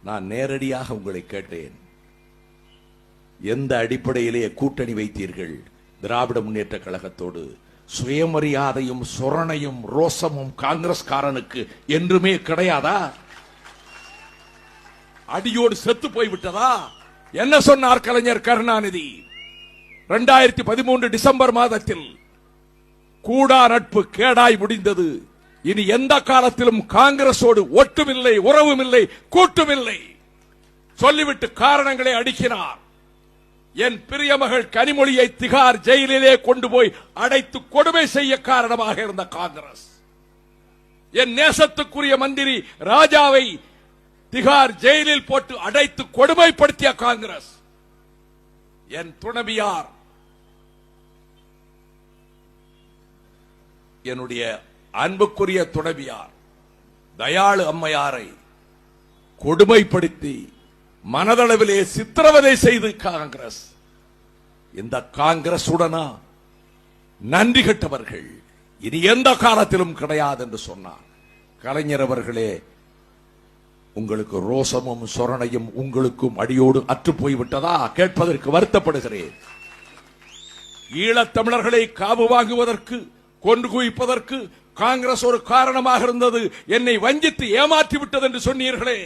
நான் நேரடியாக உங்களை கேட்டேன், எந்த அடிப்படையிலே கூட்டணி வைத்தீர்கள் திராவிட முன்னேற்ற கழகத்தோடு? சுயமரியாதையும் சொரணையும் ரோசமும் காங்கிரஸ்காரனுக்கு என்றுமே கிடையாதா? அடியோடு செத்து போய்விட்டதா? என்ன சொன்னார் கலைஞர் கருணாநிதி 2013 டிசம்பர் மாதத்தில்? கூடா நட்பு கேடாய் முடிந்தது, இனி எந்த காலத்திலும் காங்கிரசோடு ஒட்டுமில்லை, உறவுமில்லை, கூட்டுமில்லை சொல்லிவிட்டு காரணங்களை அடுக்கினார். என் பிரிய மகள் கனிமொழியை திகார் ஜெயிலிலே கொண்டு போய் அடைத்து கொடுமை செய்ய காரணமாக இருந்த காங்கிரஸ், என் நேசத்துக்குரிய மந்திரி ராஜாவை திகார் ஜெயிலில் போட்டு அடைத்து கொடுமைப்படுத்திய காங்கிரஸ், என் துணைவியார், என்னுடைய அன்புக்குரிய துணைவியார் தயாளு அம்மையாரை கொடுமைப்படுத்தி மனதளவிலே சித்திரவதை செய்து காங்கிரஸ். இந்த காங்கிரஸ் உடனா நன்றி கெட்டவர்கள் இனி எந்த காலத்திலும் கிடையாது என்று சொன்னார். கலைஞர் அவர்களே, உங்களுக்கு ரோசமும் சொரணையும் உங்களுக்கும் அடியோடு அற்று போய்விட்டதா? கேட்பதற்கு வருத்தப்படுகிறேன். ஈழத்தமிழர்களை காவு வாங்குவதற்கு, கொண்டு குவிப்பதற்கு காங்கிரஸ் ஒரு காரணமாக இருந்தது. என்னை வஞ்சித்து ஏமாற்றி விட்டது என்று சொன்னீர்களே,